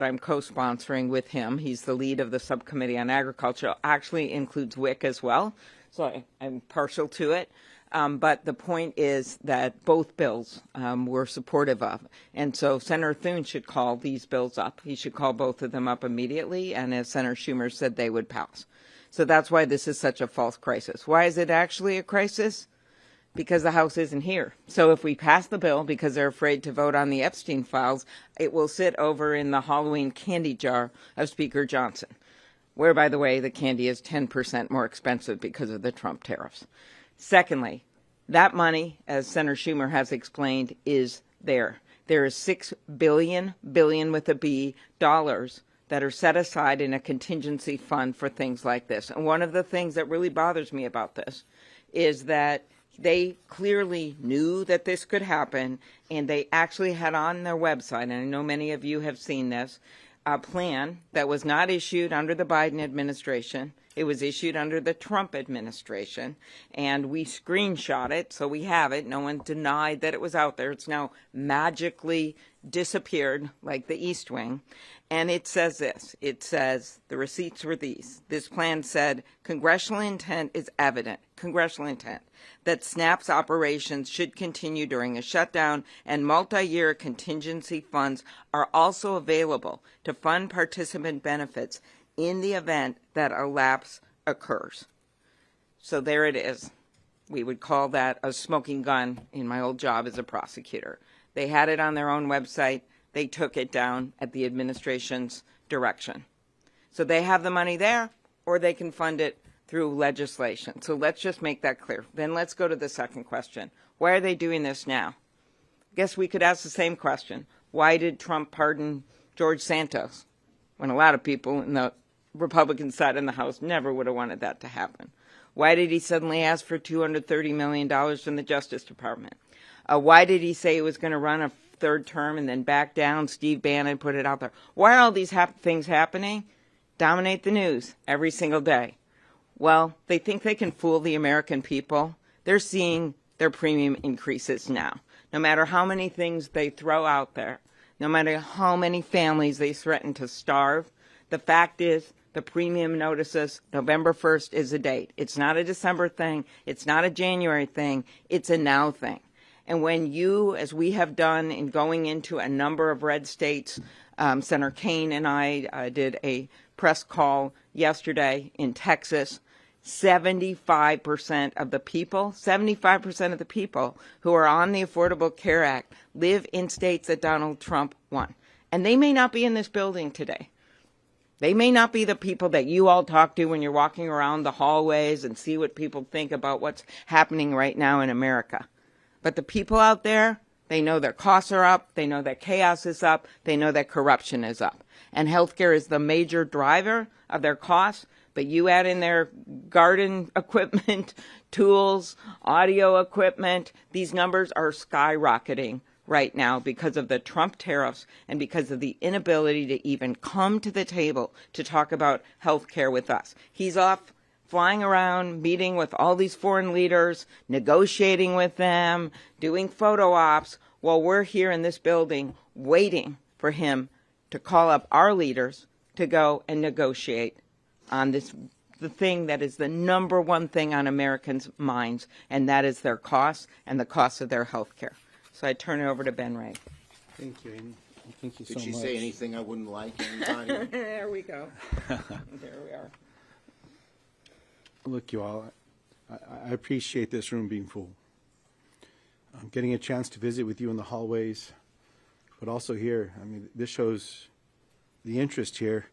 I'm co-sponsoring with him. He's the lead of the subcommittee on agriculture. Actually includes WIC as well, so I'm partial to it. But the point is that both bills we're supportive of. And so Senator Thune should call these bills up. He should call both of them up immediately. And as Senator Schumer said, they would pass. So that's why this is such a false crisis. Why is it actually a crisis? Because the House isn't here. So if we pass the bill because they're afraid to vote on the Epstein files, it will sit over in the Halloween candy jar of Speaker Johnson, where, by the way, the candy is 10% more expensive because of the Trump tariffs. Secondly, that money, as Senator Schumer has explained, is there. There is $6 billion with a B, dollars that are set aside in a contingency fund for things like this. And one of the things that really bothers me about this is that they clearly knew that this could happen, and they actually had on their website, and I know many of you have seen this, a plan that was not issued under the Biden administration. It was issued under the Trump administration, and we screenshot it, so we have it. No one denied that it was out there. It's now magically disappeared like the East Wing. And it says this. It says, the receipts were these. This plan said, congressional intent is evident, congressional intent, that SNAP's operations should continue during a shutdown, and multi-year contingency funds are also available to fund participant benefits in the event that a lapse occurs. So there it is. We would call that a smoking gun in my old job as a prosecutor. They had it on their own website. They took it down at the administration's direction. So they have the money there, or they can fund it through legislation. So let's just make that clear. Then let's go to the second question. Why are they doing this now? I guess we could ask the same question. Why did Trump pardon George Santos when a lot of people in the Republican side in the House never would have wanted that to happen? Why did he suddenly ask for $230 million from the Justice Department? Why did he say he was going to run a third term and then back down? Steve Bannon put it out there. Why are all these things happening? Dominate the news every single day. Well, they think they can fool the American people. They're seeing their premium increases now. No matter how many things they throw out there, no matter how many families they threaten to starve, the fact is the premium notices November 1st is a date. It's not a December thing. It's not a January thing. It's a now thing. And when you, as we have done in going into a number of red states, Senator Kaine and I did a press call yesterday in Texas. 75% of the people, 75% of the people who are on the Affordable Care Act live in states that Donald Trump won. And they may not be in this building today. They may not be the people that you all talk to when you're walking around the hallways and see what people think about what's happening right now in America. But the people out there, they know their costs are up, they know that chaos is up, they know that corruption is up. And healthcare is the major driver of their costs, but you add in their garden equipment, tools, audio equipment, these numbers are skyrocketing right now because of the Trump tariffs and because of the inability to even come to the table to talk about healthcare with us. He's off flying around, meeting with all these foreign leaders, negotiating with them, doing photo ops, while we're here in this building waiting for him to call up our leaders to go and negotiate on this, the thing that is the number one thing on Americans' minds, and that is their costs and the cost of their health care. So I turn it over to Ben Ray. Thank you, Amy. Thank you so much. Did she say anything I wouldn't like anybody? There we go. There we are. Look, you all, I appreciate this room being full. I'm getting a chance to visit with you in the hallways, but also here. I mean, this shows the interest here.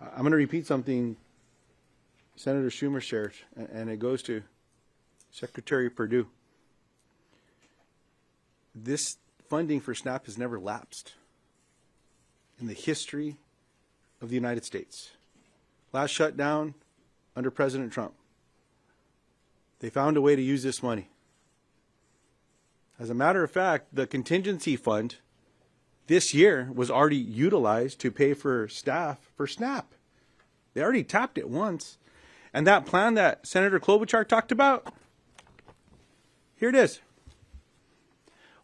I'm going to repeat something Senator Schumer shared, and it goes to Secretary Perdue. This funding for SNAP has never lapsed in the history of the United States. Last shutdown under President Trump, they found a way to use this money. As a matter of fact, the contingency fund this year was already utilized to pay for staff for SNAP. They already tapped it once. And that plan that Senator Klobuchar talked about, here it is.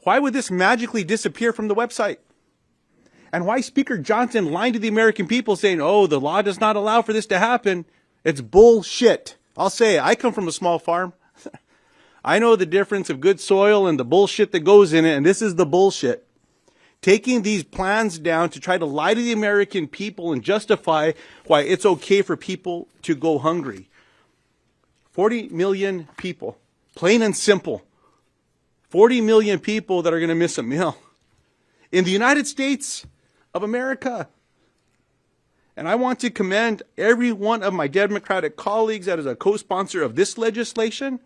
Why would this magically disappear from the website? And why Speaker Johnson lying to the American people saying, oh, the law does not allow for this to happen. It's bullshit. I'll say it. I come from a small farm. I know the difference of good soil and the bullshit that goes in it, and this is the bullshit. Taking these plans down to try to lie to the American people and justify why it's okay for people to go hungry. 40 million people, plain and simple. 40 million people that are going to miss a meal in the United States of America. And I want to commend every one of my Democratic colleagues that is a co-sponsor of this legislation,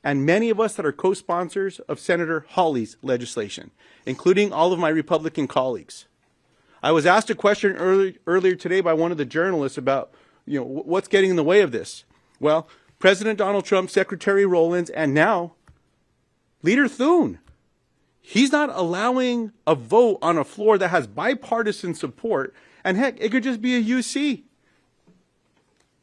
and many of us that are co-sponsors of Senator Hawley's legislation, including all of my Republican colleagues. I was asked a question earlier today by one of the journalists about, what's getting in the way of this. Well, President Donald Trump, Secretary Rowlands, and now Leader Thune. He's not allowing a vote on a floor that has bipartisan support, and heck, it could just be a UC.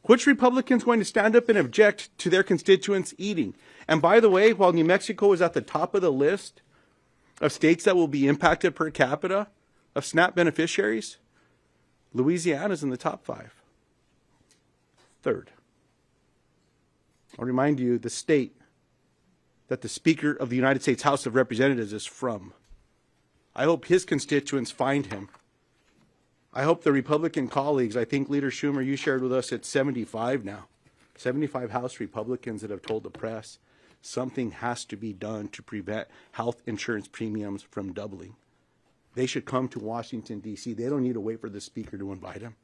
Which Republican's going to stand up and object to their constituents eating? And by the way, while New Mexico is at the top of the list of states that will be impacted per capita of SNAP beneficiaries, Louisiana's in the top 5. Third. I'll remind you the state that the Speaker of the United States House of Representatives is from. I hope his constituents find him. I hope the Republican colleagues, I think Leader Schumer, you shared with us, it's 75 now. 75 House Republicans that have told the press something has to be done to prevent health insurance premiums from doubling. They should come to Washington, D.C. They don't need to wait for the Speaker to invite them.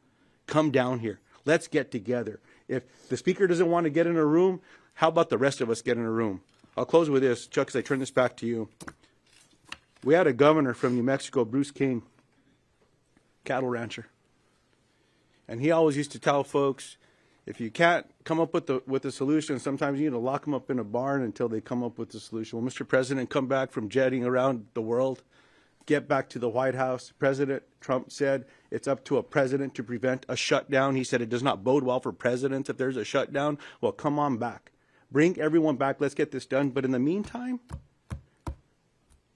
Come down here. Let's get together. If the Speaker doesn't want to get in a room, how about the rest of us get in a room? I'll close with this. Chuck, as I turn this back to you. We had a governor from New Mexico, Bruce King, cattle rancher. And he always used to tell folks, if you can't come up with a solution, sometimes you need to lock them up in a barn until they come up with the solution. Well, Mr. President, come back from jetting around the world, get back to the White House. President Trump said it's up to a president to prevent a shutdown. He said it does not bode well for presidents if there's a shutdown. Well, come on back. Bring everyone back. Let's get this done. But in the meantime,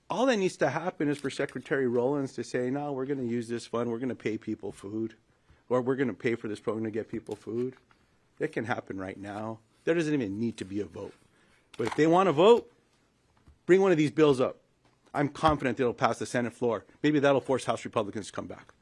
all that needs to happen is for Secretary Rowlands to say, no, we're going to use this fund. We're going to pay people food. Or we're going to pay for this program to get people food. It can happen right now. There doesn't even need to be a vote. But if they want to vote, bring one of these bills up. I'm confident it'll pass the Senate floor. Maybe that'll force House Republicans to come back.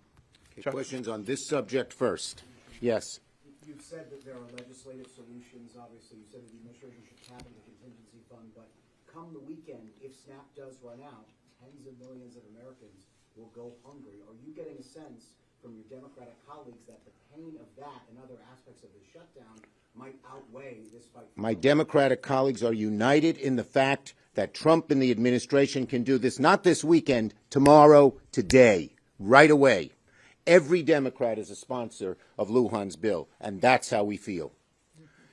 Okay, questions on this subject first. Yes. You've said that there are legislative solutions. Obviously, you said that the administration should tap into the contingency fund. But come the weekend, if SNAP does run out, tens of millions of Americans will go hungry. Are you getting a sense from your Democratic colleagues that the pain of that and other aspects of the shutdown might outweigh this fight? My Democratic colleagues are united in the fact that Trump and the administration can do this, not this weekend, tomorrow, today, right away. Every Democrat is a sponsor of Lujan's bill, and that's how we feel.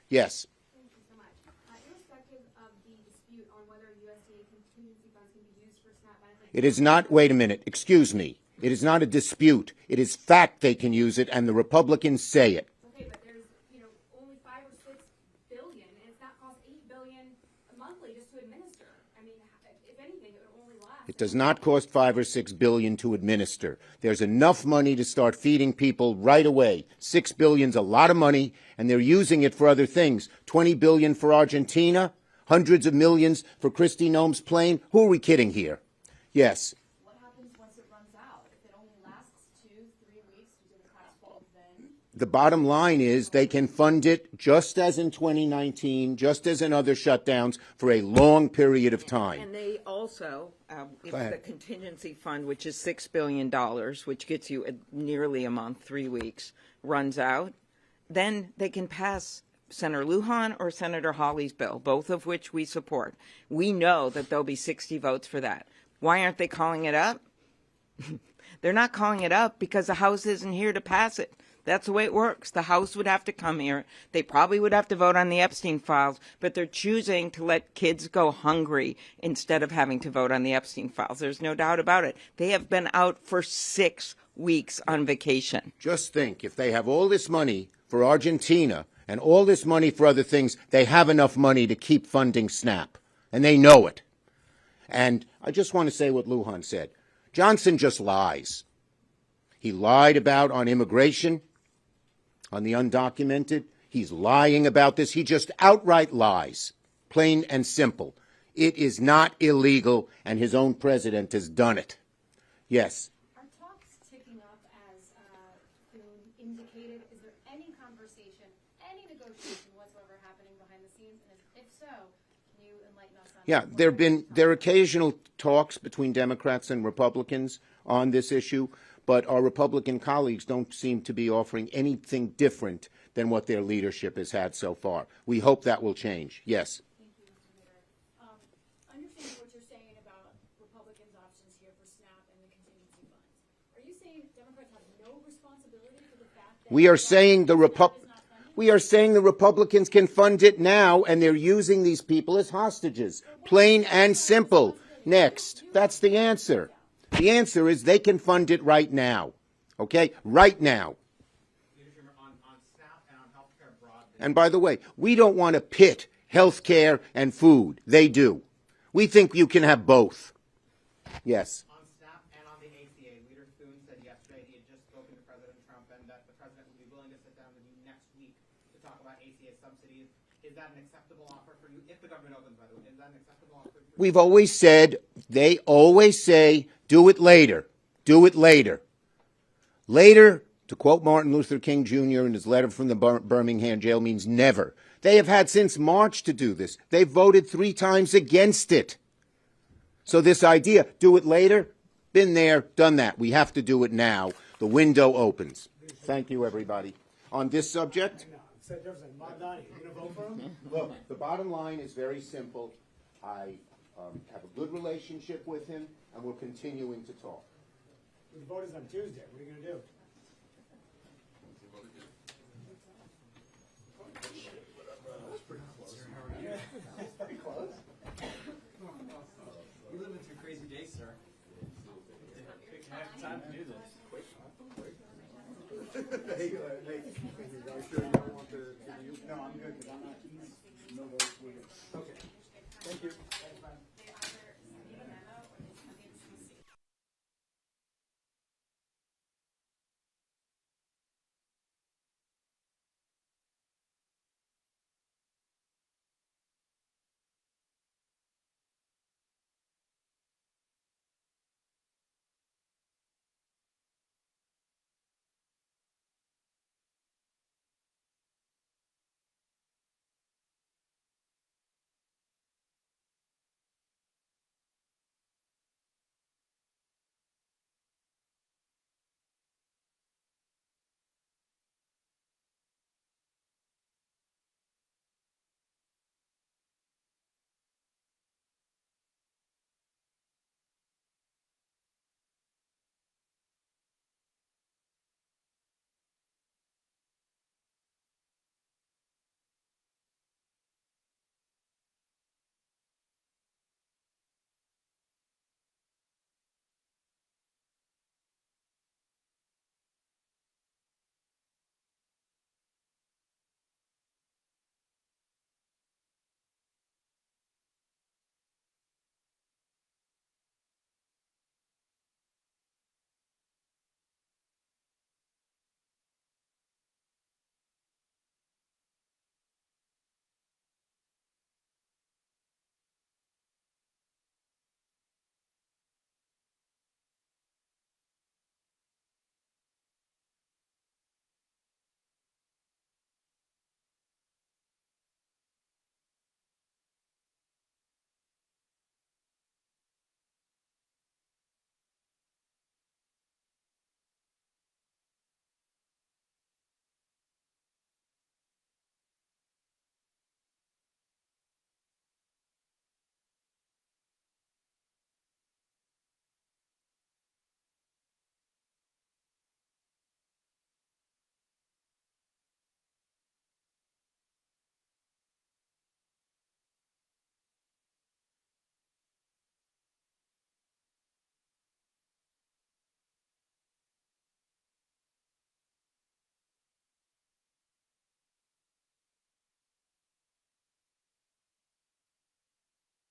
Yes. Thank you so much. Irrespective of the dispute on whether USDA contingency funds can be used for SNAP benefits. It is not, wait a minute, excuse me. It is not a dispute. It is fact they can use it, and the Republicans say it. Okay, but there's, only 5 or 6 billion, and it's not cost $8 billion monthly just to administer. I mean, if anything, it would only last. It does not cost 5 or 6 billion to administer. There's enough money to start feeding people right away. 6 billion's a lot of money, and they're using it for other things. 20 billion for Argentina, hundreds of millions for Kristi Noem's plane. Who are we kidding here? Yes. What happens once it runs out? If it only lasts 2-3 weeks due to the tax falls then? The bottom line is they can fund it just as in 2019, just as in other shutdowns, for a long period of time. And they also, if Go ahead. the contingency fund, which is $6 billion, which gets you nearly a month, 3 weeks, runs out, then they can pass Senator Lujan or Senator Hawley's bill, both of which we support. We know that there'll be 60 votes for that. Why aren't they calling it up? They're not calling it up because the House isn't here to pass it. That's the way it works. The House would have to come here. They probably would have to vote on the Epstein files, but they're choosing to let kids go hungry instead of having to vote on the Epstein files. There's no doubt about it. They have been out for 6 weeks on vacation. Just think, if they have all this money for Argentina and all this money for other things, they have enough money to keep funding SNAP, and they know it. And I just want to say what Lujan said. Johnson just lies. He lied about on immigration, on the undocumented. He's lying about this. He just outright lies, plain and simple. It is not illegal, and his own president has done it. Yes. Are talks ticking up as Thune indicated? Is there any conversation, any negotiation whatsoever happening behind the scenes? And if so, can you enlighten us on Yeah, there are occasional talks between Democrats and Republicans on this issue, but our Republican colleagues don't seem to be offering anything different than what their leadership has had so far. We hope that will change. Yes. Thank you, Mr. Leader. Understanding what you're saying about Republicans' options here for SNAP and the contingency funds, are you saying Democrats have no responsibility for the fact that We are saying the Republicans can fund it now, and they're using these people as hostages. Plain and simple. Next. That's the answer. The answer is they can fund it right now. Okay? Right now. And by the way, we don't want to pit health care and food. They do. We think you can have both. Yes. On SNAP and on the ACA, Leader Thune said yesterday he had just spoken to President Trump and that the president would be willing to sit down with you next week to talk about ACA subsidies. Is that an acceptable offer for you? If the government opens, by the way, is that an acceptable offer for you? We've always said, they always say, do it later. Do it later. Later, to quote Martin Luther King Jr. in his letter from the Birmingham jail, means never. They have had since March to do this. They've voted 3 times against it. So this idea, do it later, been there, done that. We have to do it now. The window opens. Thank you, everybody. On this subject? Look, the bottom line is very simple. I have a good relationship with him, and we're continuing to talk. The vote is on Tuesday. What are you going to do? Pretty close. You live through crazy days, sir. Time to do this. Hey, are you sure you don't want to? No, I'm good because I'm not. No votes. Okay. Thank you.